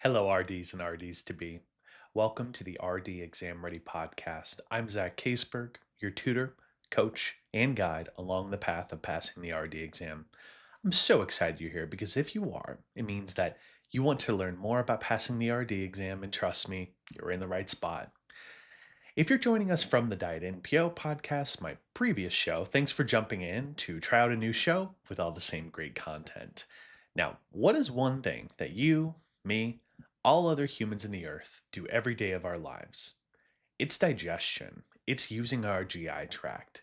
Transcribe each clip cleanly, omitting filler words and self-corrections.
Hello, RDs and RDs to be. Welcome to the RD Exam Ready podcast. I'm Zach Caseberg, your tutor, coach, and guide along the path of passing the RD exam. I'm so excited you're here because if you are, it means that you want to learn more about passing the RD exam, and trust me, you're in the right spot. If you're joining us from the Diet NPO podcast, my previous show, thanks for jumping in to try out a new show with all the same great content. Now, what is one thing that you, me, all other humans in the earth do every day of our lives? It's digestion. It's using our GI tract.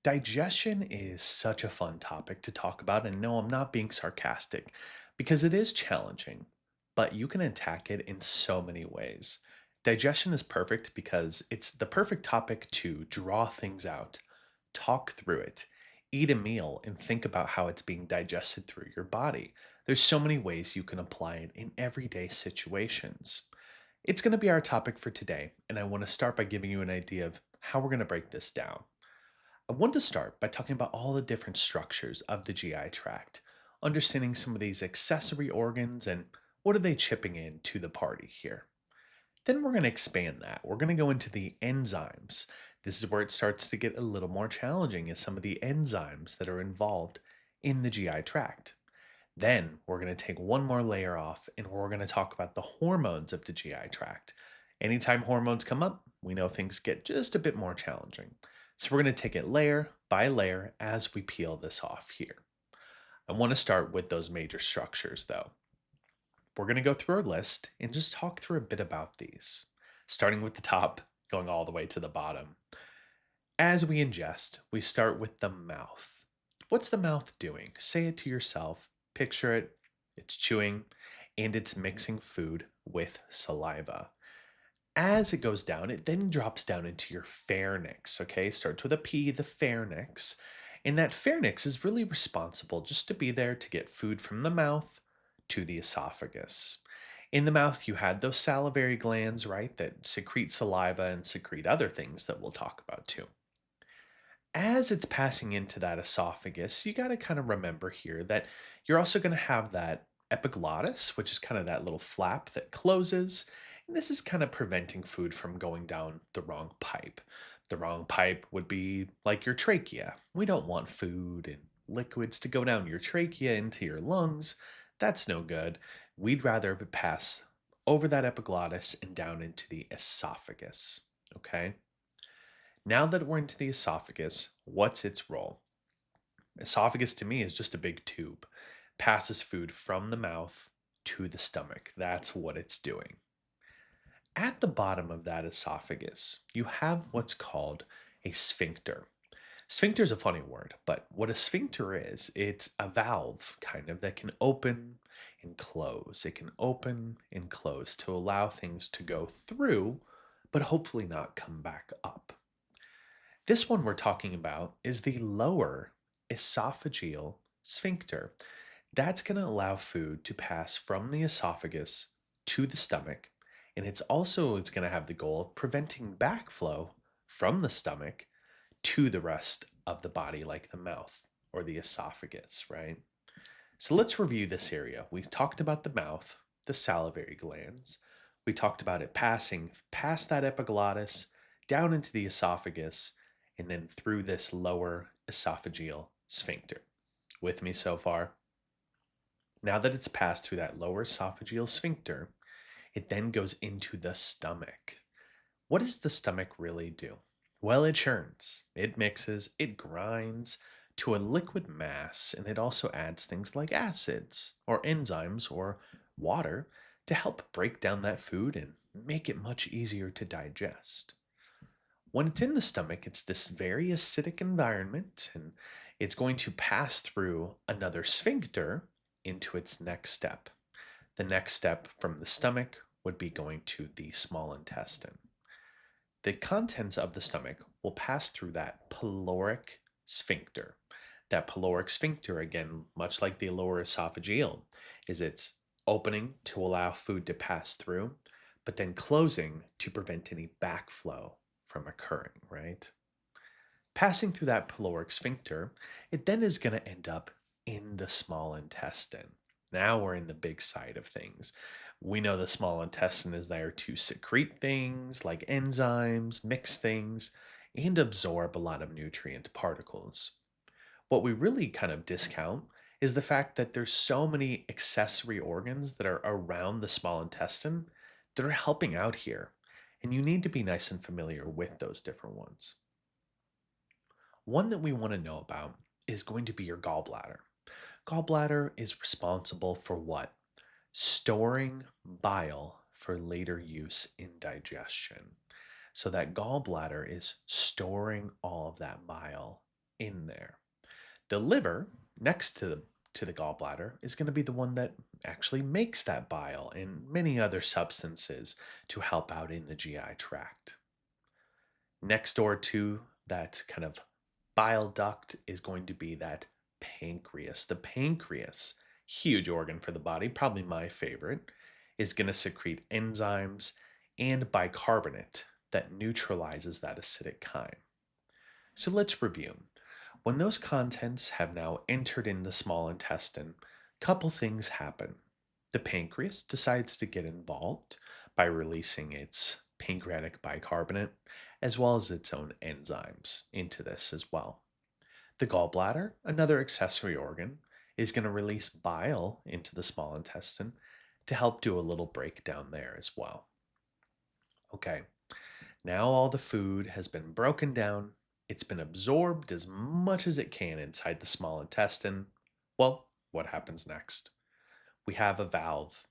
Digestion is such a fun topic to talk about, and no, I'm not being sarcastic because it is challenging, but you can attack it in so many ways. Digestion is perfect because it's the perfect topic to draw things out, talk through it, eat a meal, and think about how it's being digested through your body. There's so many ways you can apply it in everyday situations. It's going to be our topic for today, and I want to start by giving you an idea of how we're going to break this down. I want to start by talking about all the different structures of the GI tract, understanding some of these accessory organs and what are they chipping in to the party here. Then we're going to expand that. We're going to go into the enzymes. This is where it starts to get a little more challenging is some of the enzymes that are involved in the GI tract. Then we're going to take one more layer off and we're going to talk about the hormones of the GI tract. Anytime hormones come up, we know things get just a bit more challenging. So we're going to take it layer by layer as we peel this off here. I want to start with those major structures though. We're going to go through our list and just talk through a bit about these, starting with the top, going all the way to the bottom. As we ingest, we start with the mouth. What's the mouth doing? Say it to yourself, picture it, it's chewing, and it's mixing food with saliva. As it goes down, it then drops down into your pharynx, okay? Starts with a P, the pharynx. And that pharynx is really responsible just to be there to get food from the mouth to the esophagus. In the mouth, you had those salivary glands, right, that secrete saliva and secrete other things that we'll talk about too. As it's passing into that esophagus, you got to kind of remember here that you're also going to have that epiglottis, which is kind of that little flap that closes. And this is kind of preventing food from going down the wrong pipe. The wrong pipe would be like your trachea. We don't want food and liquids to go down your trachea into your lungs. That's no good. We'd rather pass over that epiglottis and down into the esophagus. Okay? Now that we're into the esophagus, what's its role? Esophagus to me is just a big tube. Passes food from the mouth to the stomach. That's what it's doing. At the bottom of that esophagus, you have what's called a sphincter. Sphincter is a funny word, but what a sphincter is, it's a valve kind of that can open and close. It can open and close to allow things to go through, but hopefully not come back up. This one we're talking about is the lower esophageal sphincter. That's going to allow food to pass from the esophagus to the stomach, and it's going to have the goal of preventing backflow from the stomach to the rest of the body, like the mouth or the esophagus, right? So let's review this area. We talked about the mouth, the salivary glands. We talked about it passing past that epiglottis, down into the esophagus, and then through this lower esophageal sphincter. With me so far? Now that it's passed through that lower esophageal sphincter, it then goes into the stomach. What does the stomach really do? Well, it churns, it mixes, it grinds to a liquid mass, and it also adds things like acids or enzymes or water to help break down that food and make it much easier to digest. When it's in the stomach, it's this very acidic environment, and it's going to pass through another sphincter into its next step. The next step from the stomach would be going to the small intestine. The contents of the stomach will pass through that pyloric sphincter. That pyloric sphincter, again, much like the lower esophageal, is its opening to allow food to pass through, but then closing to prevent any backflow from occurring, right? Passing through that pyloric sphincter, it then is going to end up in the small intestine. Now we're in the big side of things. We know the small intestine is there to secrete things like enzymes, mix things, and absorb a lot of nutrient particles. What we really kind of discount is the fact that there's so many accessory organs that are around the small intestine that are helping out here. And you need to be nice and familiar with those different ones. One that we want to know about is going to be your gallbladder. Gallbladder is responsible for what? Storing bile for later use in digestion. So that gallbladder is storing all of that bile in there. The liver, next to the gallbladder, is going to be the one that actually makes that bile and many other substances to help out in the GI tract. Next door to that kind of bile duct is going to be that pancreas. The pancreas, huge organ for the body, probably my favorite, is going to secrete enzymes and bicarbonate that neutralizes that acidic chyme. So let's review. When those contents have now entered in the small intestine, a couple things happen. The pancreas decides to get involved by releasing its pancreatic bicarbonate as well as its own enzymes into this as well. The gallbladder, another accessory organ, is going to release bile into the small intestine to help do a little breakdown there as well. Okay, now all the food has been broken down, it's been absorbed as much as it can inside the small intestine. Well, what happens next? We have a valve.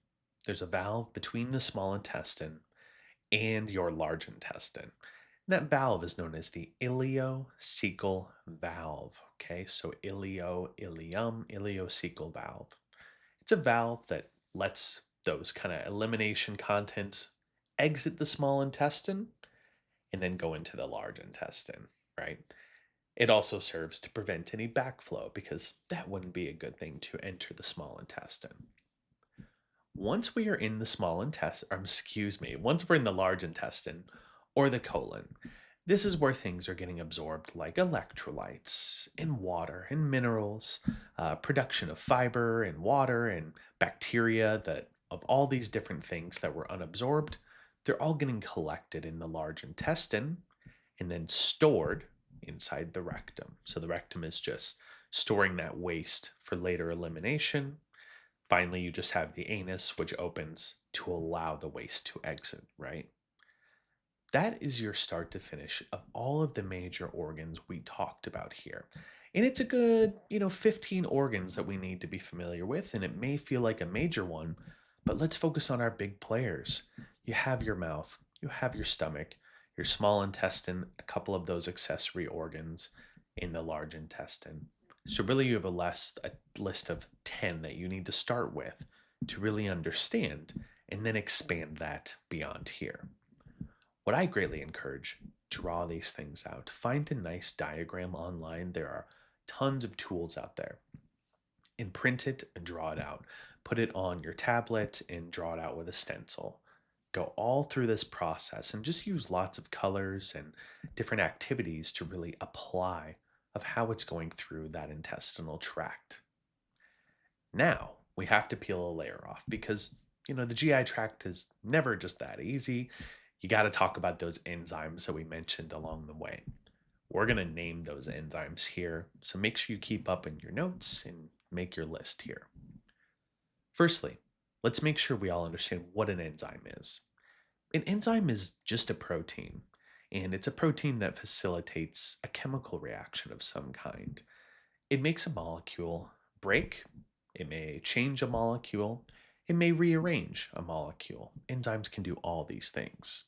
There's a valve between the small intestine and your large intestine. And that valve is known as the ileocecal valve. Okay, so ileocecal valve. It's a valve that lets those kind of elimination contents exit the small intestine and then go into the large intestine, right? It also serves to prevent any backflow because that wouldn't be a good thing to enter the small intestine. Once we are in the small intestine, once we're in the large intestine or the colon, this is where things are getting absorbed like electrolytes and water and minerals, production of fiber and water and bacteria that of all these different things that were unabsorbed, they're all getting collected in the large intestine and then stored inside the rectum. So the rectum is just storing that waste for later elimination. Finally, you just have the anus, which opens to allow the waste to exit, right? That is your start to finish of all of the major organs we talked about here. And it's a good, 15 organs that we need to be familiar with, and it may feel like a major one, but let's focus on our big players. You have your mouth, you have your stomach, your small intestine, a couple of those accessory organs in the large intestine. So really you have a list of 10 that you need to start with to really understand and then expand that beyond here. What I greatly encourage, draw these things out. Find a nice diagram online. There are tons of tools out there. And print it and draw it out. Put it on your tablet and draw it out with a stencil. Go all through this process and just use lots of colors and different activities to really apply of how it's going through that intestinal tract. Now, we have to peel a layer off because, the GI tract is never just that easy. You got to talk about those enzymes that we mentioned along the way. We're going to name those enzymes here, so make sure you keep up in your notes and make your list here. Firstly, let's make sure we all understand what an enzyme is. An enzyme is just a protein, and it's a protein that facilitates a chemical reaction of some kind. It makes a molecule break, it may change a molecule, it may rearrange a molecule. Enzymes can do all these things.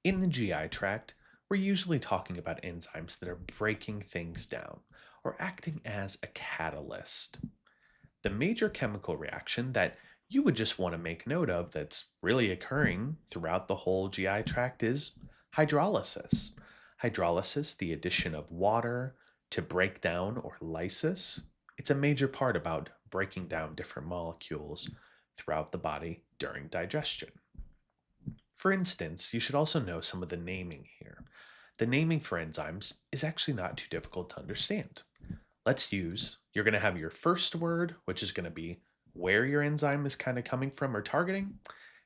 In the GI tract, we're usually talking about enzymes that are breaking things down or acting as a catalyst. The major chemical reaction that you would just want to make note of that's really occurring throughout the whole GI tract is hydrolysis. Hydrolysis, the addition of water to break down or lysis, it's a major part about breaking down different molecules throughout the body during digestion. For instance, you should also know some of the naming here. The naming for enzymes is actually not too difficult to understand. You're going to have your first word, which is going to be where your enzyme is kind of coming from or targeting,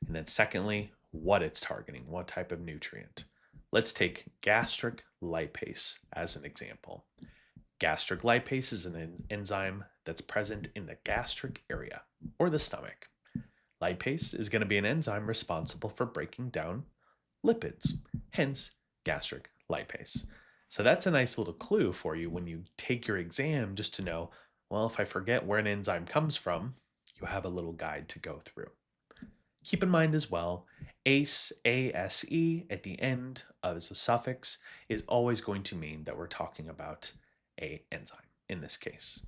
and then secondly, what it's targeting, what type of nutrient. Let's take gastric lipase as an example. Gastric lipase is an enzyme that's present in the gastric area or the stomach. Lipase is going to be an enzyme responsible for breaking down lipids, hence gastric lipase. So that's a nice little clue for you when you take your exam just to know, well, if I forget where an enzyme comes from, you have a little guide to go through. Keep in mind as well, ACE, ASE at the end as a suffix is always going to mean that we're talking about a enzyme in this case.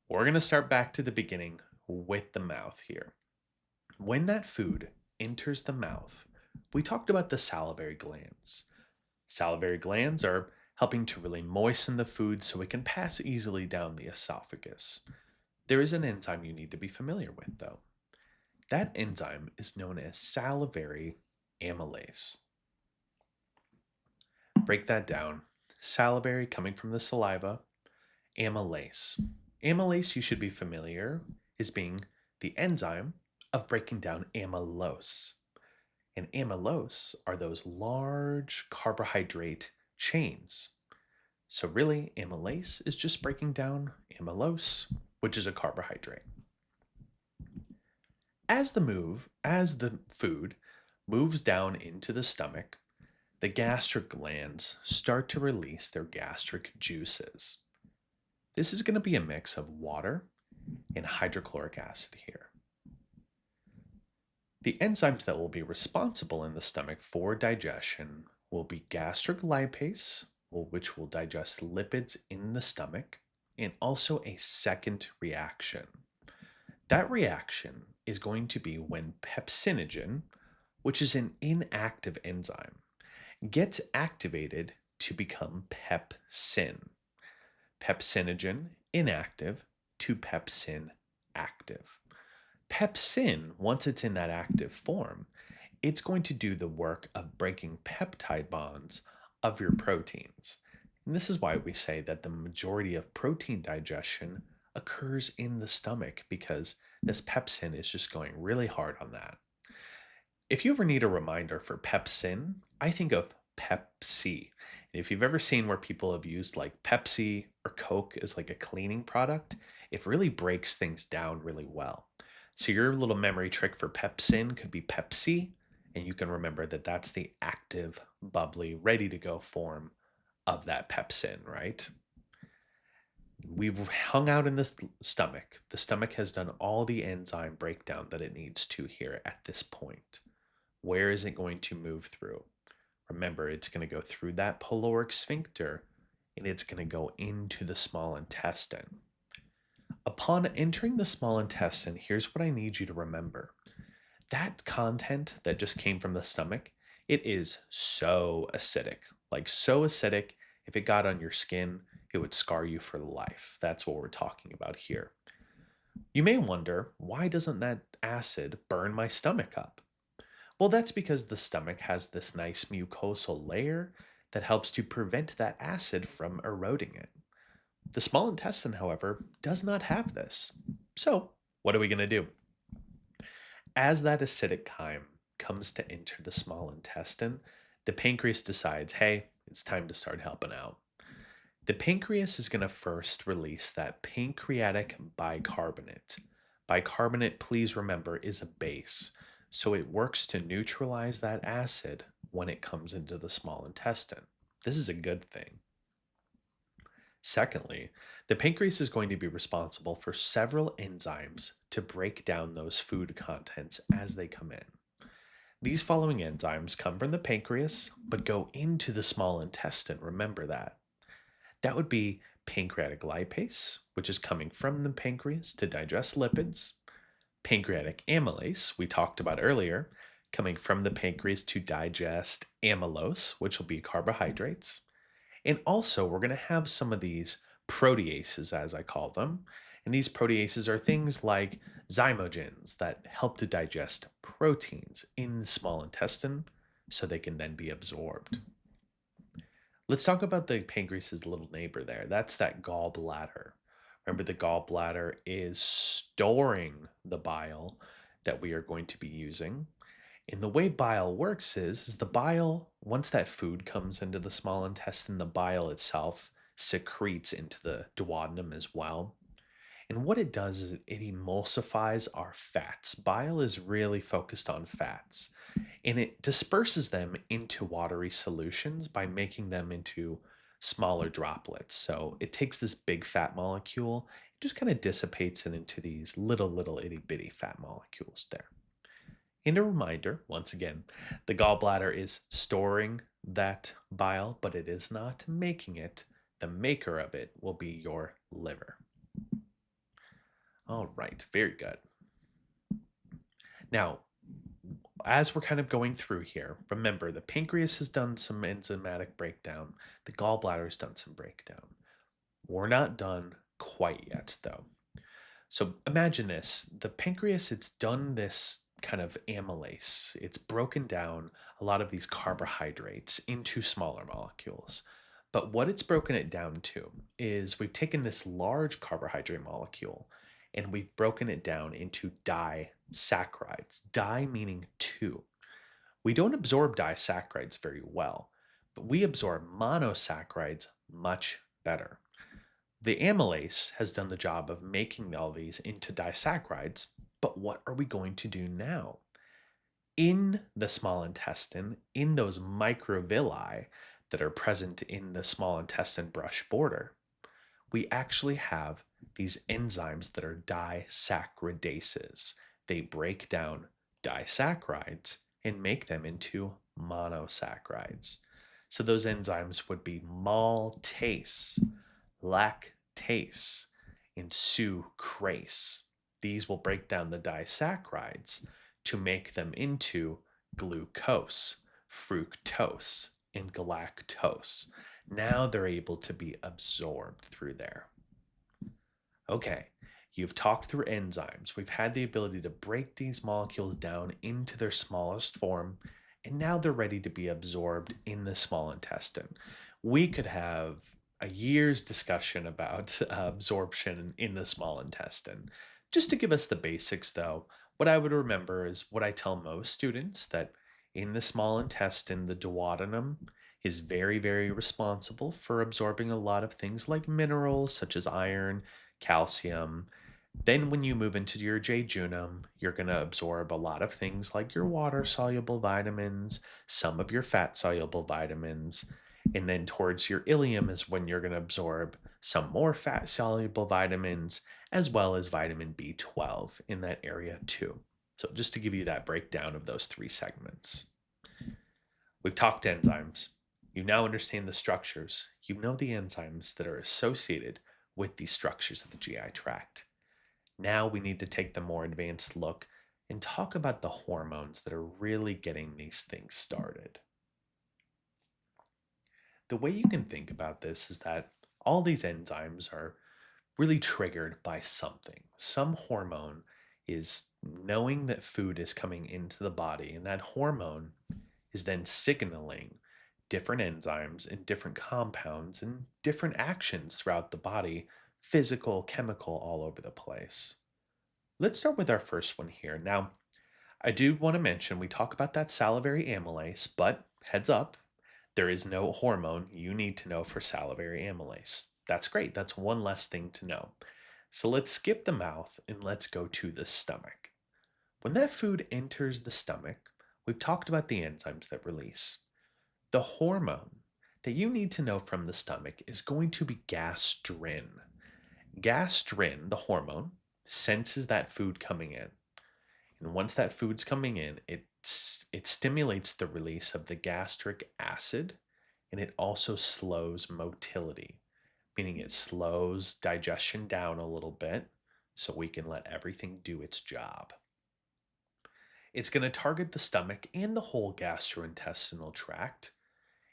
We're going to start back to the beginning with the mouth here. When that food enters the mouth, we talked about the salivary glands. Salivary glands are helping to really moisten the food so it can pass easily down the esophagus. There is an enzyme you need to be familiar with, though. That enzyme is known as salivary amylase. Break that down. Salivary coming from the saliva, amylase. Amylase, you should be familiar, is being the enzyme of breaking down amylose. And amylose are those large carbohydrate chains. So really, amylase is just breaking down amylose, which is a carbohydrate. As the food moves down into the stomach, the gastric glands start to release their gastric juices. This is going to be a mix of water and hydrochloric acid here. The enzymes that will be responsible in the stomach for digestion will be gastric lipase, which will digest lipids in the stomach, and also a second reaction. That reaction is going to be when pepsinogen, which is an inactive enzyme, gets activated to become pepsin. Pepsinogen inactive to pepsin active. Pepsin, once it's in that active form, it's going to do the work of breaking peptide bonds of your proteins. And this is why we say that the majority of protein digestion occurs in the stomach, because this pepsin is just going really hard on that. If you ever need a reminder for pepsin, I think of Pepsi. And if you've ever seen where people have used like Pepsi or Coke as like a cleaning product, it really breaks things down really well. So your little memory trick for pepsin could be Pepsi, and you can remember that that's the active, bubbly, ready to go form of that pepsin, right? We've hung out in the stomach. The stomach has done all the enzyme breakdown that it needs to here at this point. Where is it going to move through? Remember, it's going to go through that pyloric sphincter, and it's going to go into the small intestine. Upon entering the small intestine, here's what I need you to remember. That content that just came from the stomach, it is so acidic. Like so acidic, if it got on your skin, it would scar you for life. That's what we're talking about here. You may wonder, why doesn't that acid burn my stomach up? Well, that's because the stomach has this nice mucosal layer that helps to prevent that acid from eroding it. The small intestine, however, does not have this. So, what are we going to do? As that acidic chyme comes to enter the small intestine, the pancreas decides, hey, it's time to start helping out. The pancreas is going to first release that pancreatic bicarbonate. Bicarbonate, please remember, is a base, so it works to neutralize that acid when it comes into the small intestine. This is a good thing. Secondly, the pancreas is going to be responsible for several enzymes to break down those food contents as they come in. These following enzymes come from the pancreas but go into the small intestine. Remember that. That would be pancreatic lipase, which is coming from the pancreas to digest lipids, pancreatic amylase, we talked about earlier, coming from the pancreas to digest amylose, which will be carbohydrates. And also, we're going to have some of these proteases, as I call them. And these proteases are things like zymogens that help to digest proteins in the small intestine so they can then be absorbed. Let's talk about the pancreas's little neighbor there. That's that gallbladder. Remember, the gallbladder is storing the bile that we are going to be using. And the way bile works is the bile, once that food comes into the small intestine, the bile itself secretes into the duodenum as well. And what it does is it emulsifies our fats. Bile is really focused on fats, and it disperses them into watery solutions by making them into smaller droplets. So it takes this big fat molecule, it just kind of dissipates it into these little itty bitty fat molecules there. And a reminder, once again, the gallbladder is storing that bile, but it is not making it. The maker of it will be your liver. All right, very good. Now, as we're kind of going through here, remember the pancreas has done some enzymatic breakdown, the gallbladder has done some breakdown. We're not done quite yet, though. So imagine this, the pancreas, it's done this kind of amylase. It's broken down a lot of these carbohydrates into smaller molecules. But what it's broken it down to is we've taken this large carbohydrate molecule and we've broken it down into disaccharides. Di meaning two. We don't absorb disaccharides very well, but we absorb monosaccharides much better. The amylase has done the job of making all these into disaccharides, but what are we going to do now? In the small intestine, in those microvilli that are present in the small intestine brush border, we actually have these enzymes that are disaccaridases. They break down disaccharides and make them into monosaccharides. So those enzymes would be maltase, lactase, and sucrase. These will break down the disaccharides to make them into glucose, fructose, and galactose. Now they're able to be absorbed through there. Okay, you've talked through enzymes. We've had the ability to break these molecules down into their smallest form, and now they're ready to be absorbed in the small intestine. We could have a year's discussion about absorption in the small intestine. Just to give us the basics, though, what I would remember is what I tell most students that in the small intestine, the duodenum is very responsible for absorbing a lot of things like minerals such as iron, calcium. Then, when you move into your jejunum, you're going to absorb a lot of things like your water soluble vitamins, some of your fat soluble vitamins. And then, towards your ileum, is when you're going to absorb some more fat soluble vitamins, as well as vitamin B12 in that area, too. So, just to give you that breakdown of those three segments. We've talked enzymes. You now understand the structures. You know the enzymes that are associated with these structures of the GI tract. Now we need to take the more advanced look and talk about the hormones that are really getting these things started. The way you can think about this is that all these enzymes are really triggered by something. Some hormone is knowing that food is coming into the body, and that hormone is then signaling different enzymes and different compounds and different actions throughout the body, physical, chemical, all over the place. Let's start with our first one here. Now, I do want to mention we talk about that salivary amylase, but heads up, there is no hormone you need to know for salivary amylase. That's great. That's one less thing to know. So let's skip the mouth and let's go to the stomach. When that food enters the stomach, we've talked about the enzymes that release. The hormone that you need to know from the stomach is going to be gastrin. Gastrin, the hormone, senses that food coming in. And once that food's coming in, it stimulates the release of the gastric acid, and it also slows motility, meaning it slows digestion down a little bit so we can let everything do its job. It's going to target the stomach and the whole gastrointestinal tract.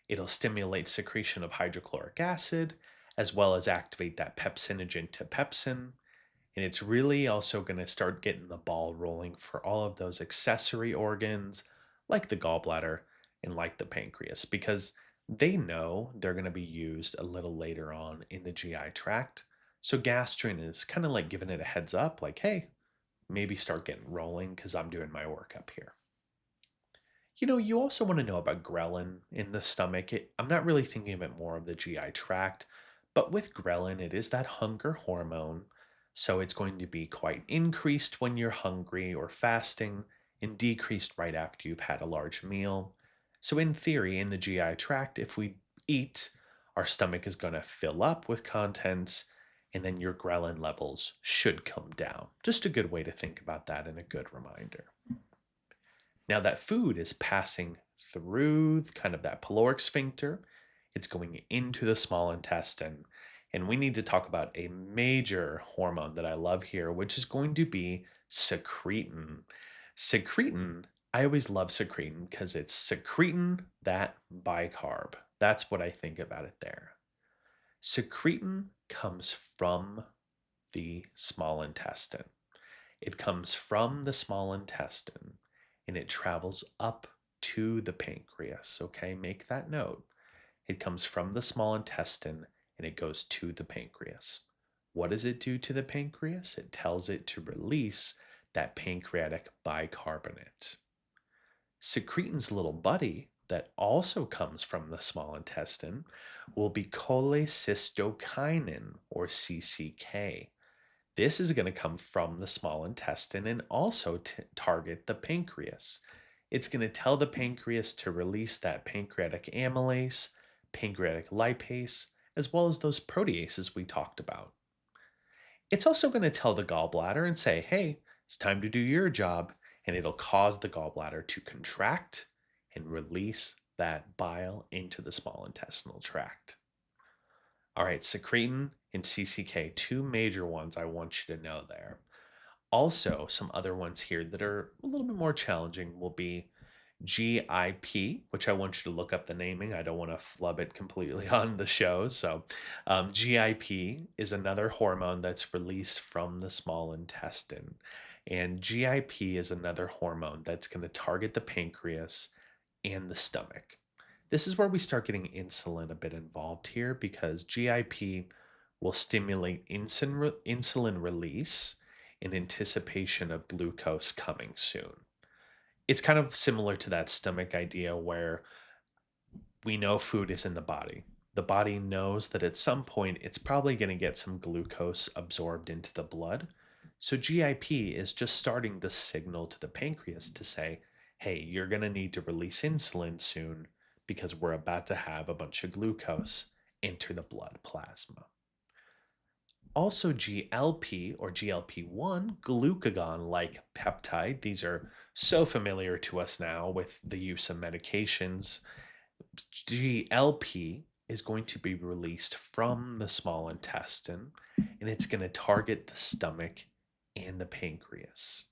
It'll stimulate secretion of hydrochloric acid, as well as activate that pepsinogen to pepsin. And it's really also going to start getting the ball rolling for all of those accessory organs, like the gallbladder and like the pancreas, because they know they're going to be used a little later on in the GI tract. So Gastrin is kind of like giving it a heads up, like, hey, maybe start getting rolling because I'm doing my work up here. You also want to know about ghrelin in the stomach. I'm not really thinking of it more of the GI tract, but with ghrelin, it is that hunger hormone. So it's going to be quite increased when you're hungry or fasting and decreased right after you've had a large meal. So, in theory, in the GI tract, if we eat, our stomach is going to fill up with contents, and then your ghrelin levels should come down. Just a good way to think about that and a good reminder. Now, that food is passing through kind of that pyloric sphincter, it's going into the small intestine. And we need to talk about a major hormone that I love here, which is going to be secretin. Secretin, I always love secretin because it's secretin that bicarb. That's what I think about it there. Secretin comes from the small intestine. It comes from the small intestine and it travels up to the pancreas. Okay, make that note. It comes from the small intestine and it goes to the pancreas. What does it do to the pancreas? It tells it to release that pancreatic bicarbonate. Secretin's little buddy that also comes from the small intestine will be cholecystokinin or CCK. This is going to come from the small intestine and also target the pancreas. It's going to tell the pancreas to release that pancreatic amylase, pancreatic lipase, as well as those proteases we talked about. It's also going to tell the gallbladder and say, hey, it's time to do your job, and it'll cause the gallbladder to contract and release that bile into the small intestinal tract. All right, secretin and CCK, two major ones I want you to know there. Also, some other ones here that are a little bit more challenging will be GIP, which I want you to look up the naming. I don't want to flub it completely on the show. So, GIP is another hormone that's released from the small intestine. And GIP is another hormone that's going to target the pancreas and the stomach. This is where we start getting insulin a bit involved here because GIP will stimulate insulin release in anticipation of glucose coming soon. It's kind of similar to that stomach idea where we know food is in the body. The body knows that at some point it's probably going to get some glucose absorbed into the blood. So GIP is just starting to signal to the pancreas to say, hey, you're going to need to release insulin soon because we're about to have a bunch of glucose enter the blood plasma. Also, GLP or GLP-1, glucagon like peptide, these are so familiar to us now with the use of medications. GLP is going to be released from the small intestine and it's going to target the stomach and the pancreas.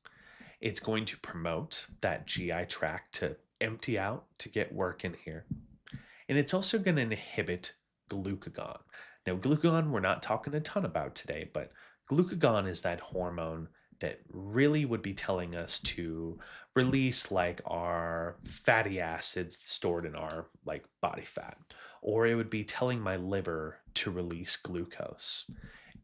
It's going to promote that GI tract to empty out to get work in here. And it's also going to inhibit glucagon. Now, glucagon, we're not talking a ton about today, but glucagon is that hormone that really would be telling us to release like our fatty acids stored in our like body fat, or it would be telling my liver to release glucose.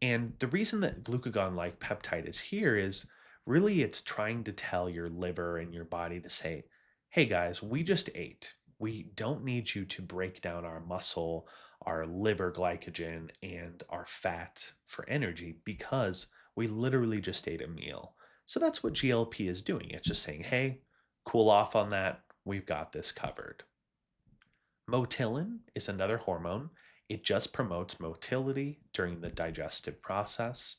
And the reason that glucagon like peptide is here is really it's trying to tell your liver and your body to say, hey guys, we just ate. We don't need you to break down our muscle, our liver glycogen, and our fat for energy because we literally just ate a meal. So that's what GLP is doing. It's just saying, hey, cool off on that. We've got this covered. Motilin is another hormone. It just promotes motility during the digestive process.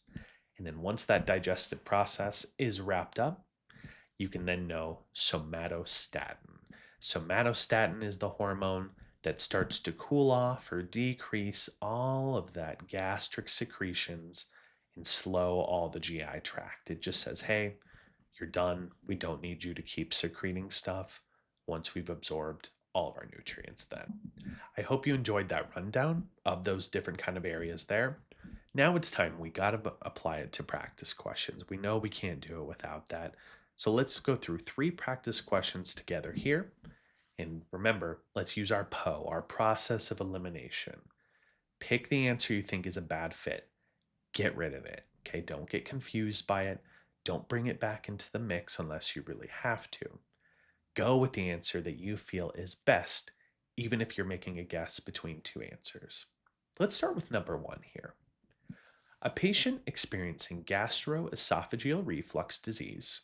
And then once that digestive process is wrapped up, you can then know somatostatin. Somatostatin is the hormone that starts to cool off or decrease all of that gastric secretions and slow all the GI tract. It just says, hey, you're done. We don't need you to keep secreting stuff once we've absorbed all of our nutrients then. I hope you enjoyed that rundown of those different kind of areas there. Now it's time we got to apply it to practice questions. We know we can't do it without that. So let's go through 3 practice questions together here. And remember, let's use our PO, our process of elimination. Pick the answer you think is a bad fit. get rid of it. Okay, don't get confused by it. Don't bring it back into the mix unless you really have to. Go with the answer that you feel is best, even if you're making a guess between two answers. Let's start with number one here. A patient experiencing gastroesophageal reflux disease,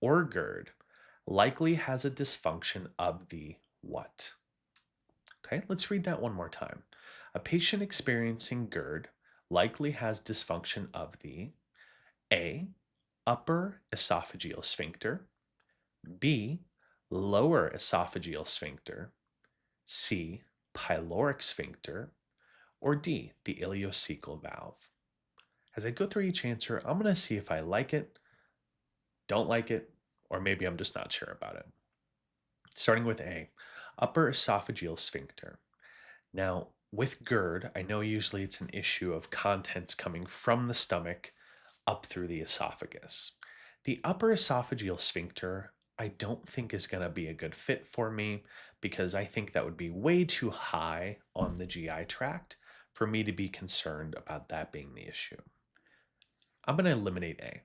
or GERD, likely has a dysfunction of the what? Okay, let's read that one more time. A patient experiencing GERD likely has dysfunction of the A, upper esophageal sphincter, B, lower esophageal sphincter, C, pyloric sphincter, or D, the ileocecal valve. As I go through each answer, I'm going to see if I like it, don't like it, or maybe I'm just not sure about it. Starting with A, upper esophageal sphincter. Now, with GERD, I know usually it's an issue of contents coming from the stomach up through the esophagus. The upper esophageal sphincter, I don't think is going to be a good fit for me because I think that would be way too high on the GI tract for me to be concerned about that being the issue. I'm going to eliminate A.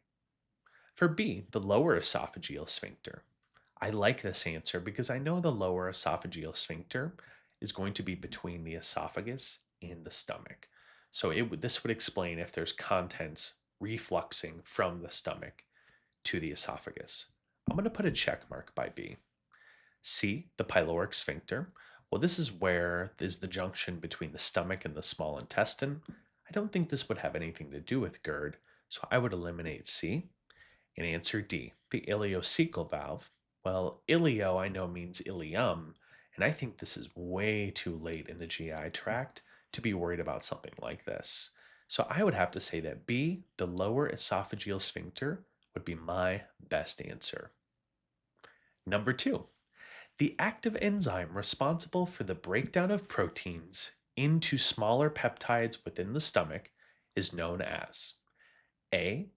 For B, the lower esophageal sphincter. I like this answer because I know the lower esophageal sphincter is going to be between the esophagus and the stomach. So this would explain if there's contents refluxing from the stomach to the esophagus. I'm going to put a check mark by B. C, the pyloric sphincter. Well, this is where is the junction between the stomach and the small intestine. I don't think this would have anything to do with GERD, so I would eliminate C. And answer D, the ileocecal valve. Well, ileo I know means ileum, and I think this is way too late in the GI tract to be worried about something like this. So I would have to say that B, the lower esophageal sphincter, would be my best answer. Number two, the active enzyme responsible for the breakdown of proteins into smaller peptides within the stomach is known as A,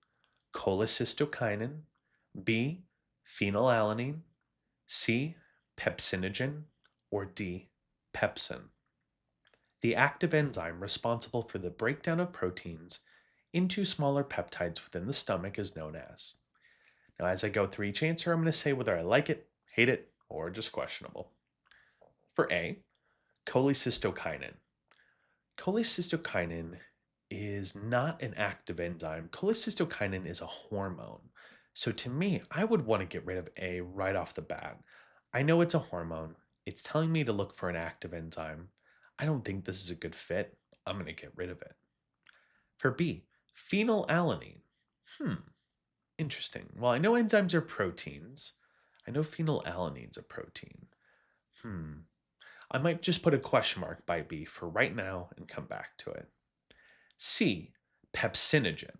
cholecystokinine, B, phenylalanine, C, pepsinogen, or D, pepsin. The active enzyme responsible for the breakdown of proteins into smaller peptides within the stomach is known as. Now, as I go through each answer, I'm going to say whether I like it, hate it, or just questionable. For A, cholecystokinin. Cholecystokinin is not an active enzyme. Cholecystokinin is a hormone. So to me, I would want to get rid of A right off the bat. I know it's a hormone. It's telling me to look for an active enzyme. I don't think this is a good fit. I'm going to get rid of it. For B, phenylalanine. Interesting. Well, I know enzymes are proteins. I know phenylalanine's a protein. I might just put a question mark by B for right now and come back to it. C, pepsinogen.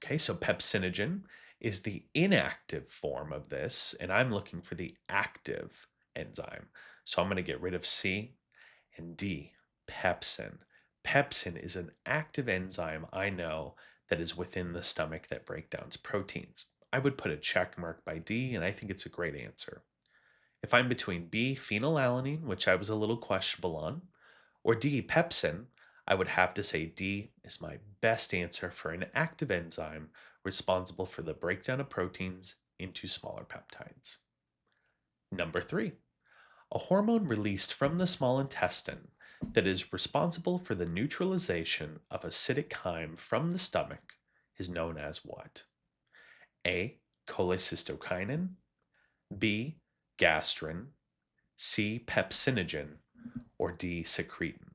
Okay, so pepsinogen is the inactive form of this, and I'm looking for the active enzyme. So I'm going to get rid of C and D, pepsin. Pepsin is an active enzyme I know that is within the stomach that breaks down proteins. I would put a check mark by D, and I think it's a great answer. If I'm between B, phenylalanine, which I was a little questionable on, or D, pepsin, I would have to say D is my best answer for an active enzyme responsible for the breakdown of proteins into smaller peptides. Number three, a hormone released from the small intestine that is responsible for the neutralization of acidic chyme from the stomach is known as what? A, cholecystokinin, B, Gastrin, C, pepsinogen, or D, secretin.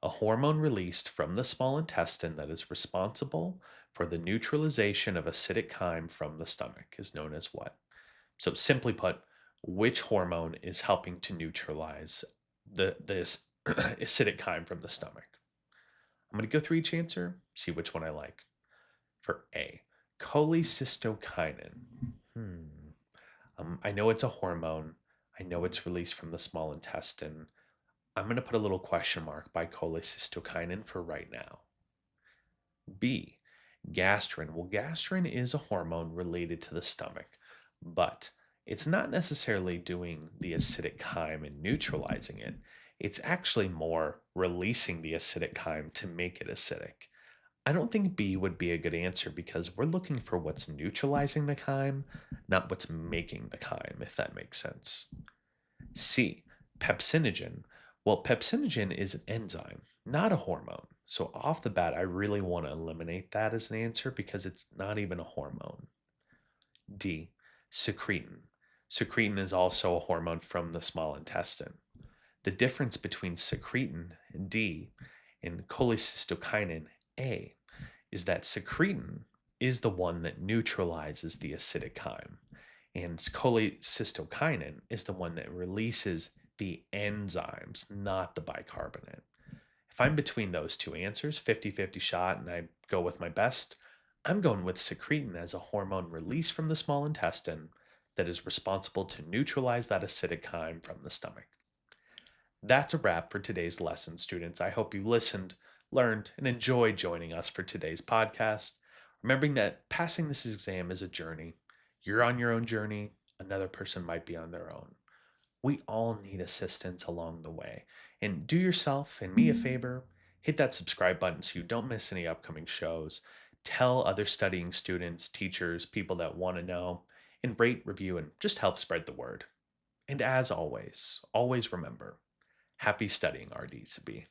A hormone released from the small intestine that is responsible for the neutralization of acidic chyme from the stomach is known as what? So simply put, which hormone is helping to neutralize this acidic chyme from the stomach? I'm going to go through each answer, see which one I like. For A, cholecystokinin. I know it's a hormone. I know it's released from the small intestine. I'm going to put a little question mark by cholecystokinin for right now. B, gastrin. Well, gastrin is a hormone related to the stomach, but it's not necessarily doing the acidic chyme and neutralizing it. It's actually more releasing the acidic chyme to make it acidic. I don't think B would be a good answer because we're looking for what's neutralizing the chyme, not what's making the chyme, if that makes sense. C, pepsinogen. Well, pepsinogen is an enzyme, not a hormone. So off the bat, I really want to eliminate that as an answer because it's not even a hormone. D, secretin. Secretin is also a hormone from the small intestine. The difference between secretin D and cholecystokinine A is that secretin is the one that neutralizes the acidic chyme, and cholecystokinin is the one that releases the enzymes, not the bicarbonate. If I'm between those two answers, 50-50 shot, and I go with my best, I'm going with secretin as a hormone released from the small intestine that is responsible to neutralize that acidic chyme from the stomach. That's a wrap for today's lesson, students. I hope you listened, learned, and enjoyed joining us for today's podcast. Remembering that passing this exam is a journey. You're on your own journey, another person might be on their own. We all need assistance along the way. And do yourself and me a favor, hit that subscribe button so you don't miss any upcoming shows. Tell other studying students, teachers, people that want to know, and rate, review, and just help spread the word. And as always, always remember, happy studying, RDs to be.